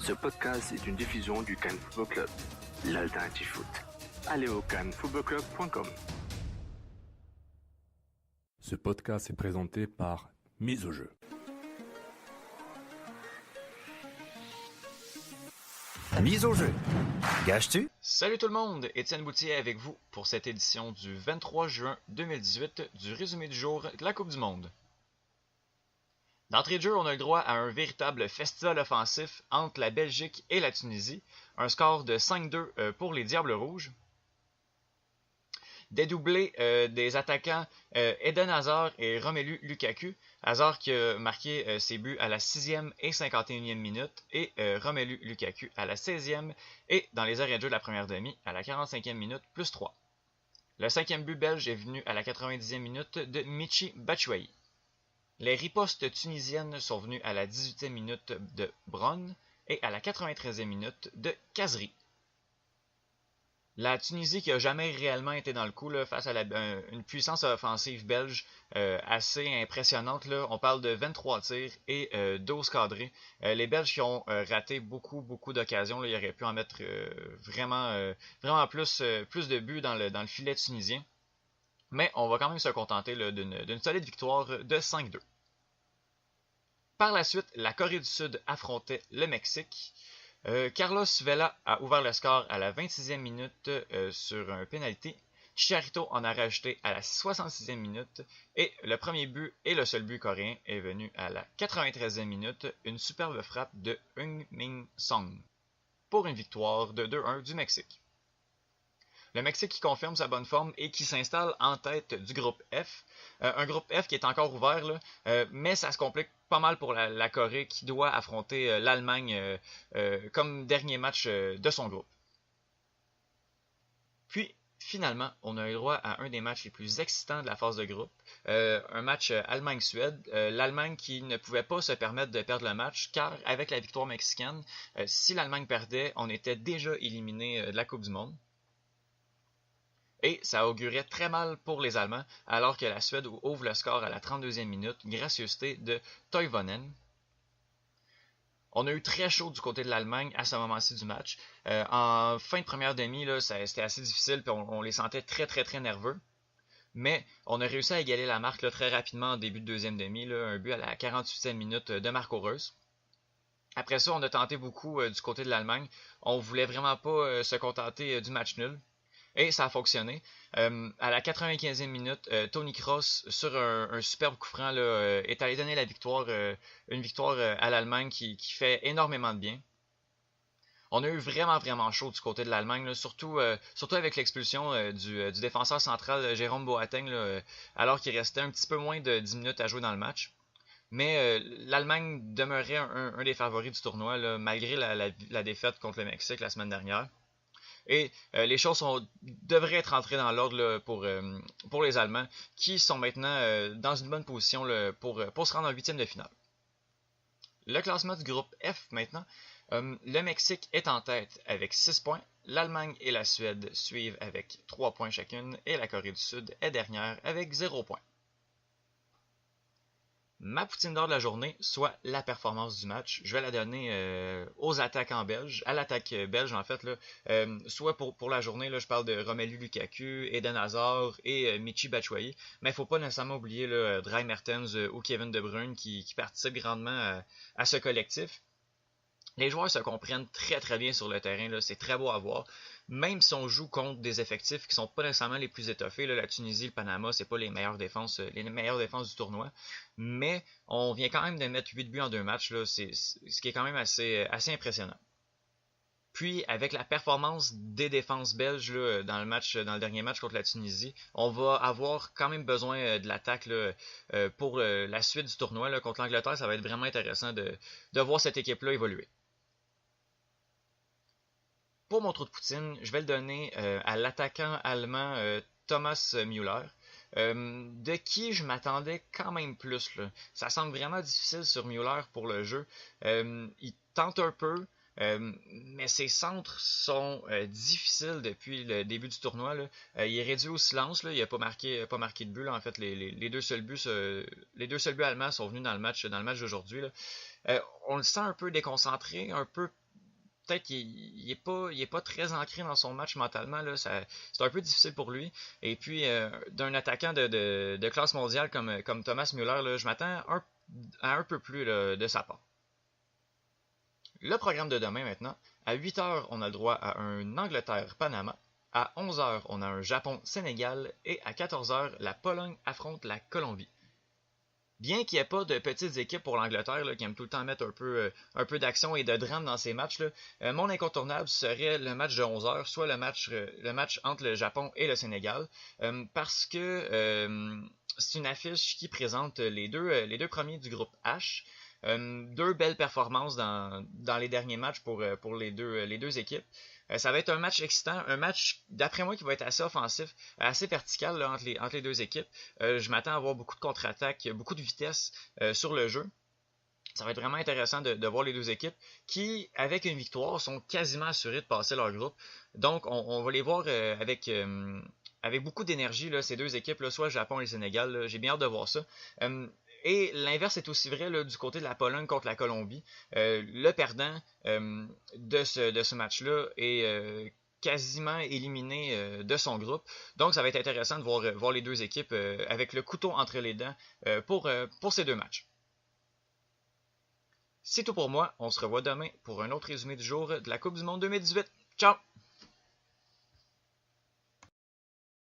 Ce podcast est une diffusion du Cannes Football Club, l'alternative foot. Allez au cannesfootballclub.com. Ce podcast est présenté par Mise au jeu. Mise au jeu. Gages-tu? Salut tout le monde, Étienne Boutier avec vous pour cette édition du 23 juin 2018 du résumé du jour de la Coupe du Monde. D'entrée de jeu, on a le droit à un véritable festival offensif entre la Belgique et la Tunisie, un score de 5-2 pour les Diables Rouges. Des doublés des attaquants Eden Hazard et Romelu Lukaku. Hazard qui a marqué ses buts à la 6e et 51e minute et Romelu Lukaku à la 16e et dans les arrêts de jeu de la première demi à la 45e minute plus 3. Le 5e but belge est venu à la 90e minute de Michy Batshuayi. Les ripostes tunisiennes sont venues à la 18e minute de Bron et à la 93e minute de Kazri. La Tunisie qui n'a jamais réellement été dans le coup là, face à une puissance offensive belge assez impressionnante. Là. On parle de 23 tirs et 12 cadrés. Les Belges qui ont raté beaucoup d'occasions. Là, ils auraient pu en mettre vraiment plus de buts dans le filet tunisien. Mais on va quand même se contenter là, d'une solide victoire de 5-2. Par la suite, la Corée du Sud affrontait le Mexique. Carlos Vela a ouvert le score à la 26e minute sur un pénalty. Chicharito en a rajouté à la 66e minute. Et le premier but et le seul but coréen est venu à la 93e minute. Une superbe frappe de Heung-min Song pour une victoire de 2-1 du Mexique. Le Mexique qui confirme sa bonne forme et qui s'installe en tête du groupe F. Un groupe F qui est encore ouvert, là, mais ça se complique pas mal pour la Corée qui doit affronter l'Allemagne comme dernier match de son groupe. Puis, finalement, on a eu droit à un des matchs les plus excitants de la phase de groupe. Un match Allemagne-Suède. L'Allemagne qui ne pouvait pas se permettre de perdre le match, car avec la victoire mexicaine, si l'Allemagne perdait, on était déjà éliminé de la Coupe du Monde. Et ça augurait très mal pour les Allemands, alors que la Suède ouvre le score à la 32e minute, gracieuseté de Toivonen. On a eu très chaud du côté de l'Allemagne à ce moment-ci du match. En fin de première demi, là, c'était assez difficile, puis on les sentait très nerveux. Mais on a réussi à égaler la marque là, très rapidement en début de deuxième demi, là, un but à la 48e minute de Marco Reus. Après ça, on a tenté beaucoup du côté de l'Allemagne. On voulait vraiment pas se contenter du match nul. Et ça a fonctionné. À la 95e minute, Toni Kroos, sur un superbe coup franc, là, est allé donner la victoire, une victoire à l'Allemagne qui fait énormément de bien. On a eu vraiment chaud du côté de l'Allemagne, là, surtout avec l'expulsion du défenseur central Jérôme Boateng, là, alors qu'il restait un petit peu moins de 10 minutes à jouer dans le match. Mais l'Allemagne demeurait un des favoris du tournoi, là, malgré la défaite contre le Mexique la semaine dernière. Et les choses devraient être entrées dans l'ordre là, pour les Allemands, qui sont maintenant dans une bonne position là, pour se rendre en huitième de finale. Le classement du groupe F maintenant, le Mexique est en tête avec 6 points, l'Allemagne et la Suède suivent avec 3 points chacune, et la Corée du Sud est dernière avec 0 points. Ma poutine d'or de la journée, soit la performance du match, je vais la donner aux attaquants belges, à l'attaque belge en fait, là, soit pour la journée, là, je parle de Romelu Lukaku, Eden Hazard et Michy Batshuayi, mais il ne faut pas nécessairement oublier là, Dries Mertens ou Kevin De Bruyne qui participent grandement à ce collectif. Les joueurs se comprennent très bien sur le terrain, là, c'est très beau à voir. Même si on joue contre des effectifs qui sont pas nécessairement les plus étoffés, là, la Tunisie, le Panama, c'est pas les meilleures défenses du tournoi. Mais on vient quand même de mettre 8 buts en 2 matchs, là, ce qui est quand même assez impressionnant. Puis, avec la performance des défenses belges là, dans le dernier match contre la Tunisie, on va avoir quand même besoin de l'attaque là, pour la suite du tournoi. Là, contre l'Angleterre, ça va être vraiment intéressant de voir cette équipe-là évoluer. Pour mon trou de poutine, je vais le donner à l'attaquant allemand Thomas Müller, de qui je m'attendais quand même plus. Là. Ça semble vraiment difficile sur Müller pour le jeu. Il tente un peu, mais ses centres sont difficiles depuis le début du tournoi. Là. Il est réduit au silence. Là. Il n'a pas marqué de but. Là. En fait, les deux seuls buts allemands sont venus dans le match d'aujourd'hui. Là. On le sent un peu déconcentré, un peu peut-être qu'il est pas très ancré dans son match mentalement. Là, c'est un peu difficile pour lui. Et puis, d'un attaquant de classe mondiale comme Thomas Müller, là, je m'attends à un peu plus là, de sa part. Le programme de demain maintenant. À 8h, on a le droit à un Angleterre-Panama. À 11h, on a un Japon-Sénégal. Et à 14h, la Pologne affronte la Colombie. Bien qu'il n'y ait pas de petites équipes pour l'Angleterre qui aiment tout le temps mettre un peu d'action et de drame dans ces matchs, mon incontournable serait le match de 11h, soit le match entre le Japon et le Sénégal, parce que c'est une affiche qui présente les deux premiers du groupe H. Deux belles performances dans les derniers matchs pour les deux équipes. Ça va être un match excitant, un match d'après moi qui va être assez offensif, assez vertical là, entre les deux équipes. Je m'attends à avoir beaucoup de contre-attaques, beaucoup de vitesse sur le jeu. Ça va être vraiment intéressant de voir les deux équipes qui, avec une victoire, sont quasiment assurées de passer leur groupe. Donc, on va les voir avec beaucoup d'énergie, ces deux équipes, là, soit le Japon et le Sénégal. J'ai bien hâte de voir ça. Et l'inverse est aussi vrai là, du côté de la Pologne contre la Colombie. Le perdant de ce match-là est quasiment éliminé de son groupe. Donc, ça va être intéressant de voir les deux équipes avec le couteau entre les dents pour ces deux matchs. C'est tout pour moi. On se revoit demain pour un autre résumé du jour de la Coupe du Monde 2018. Ciao!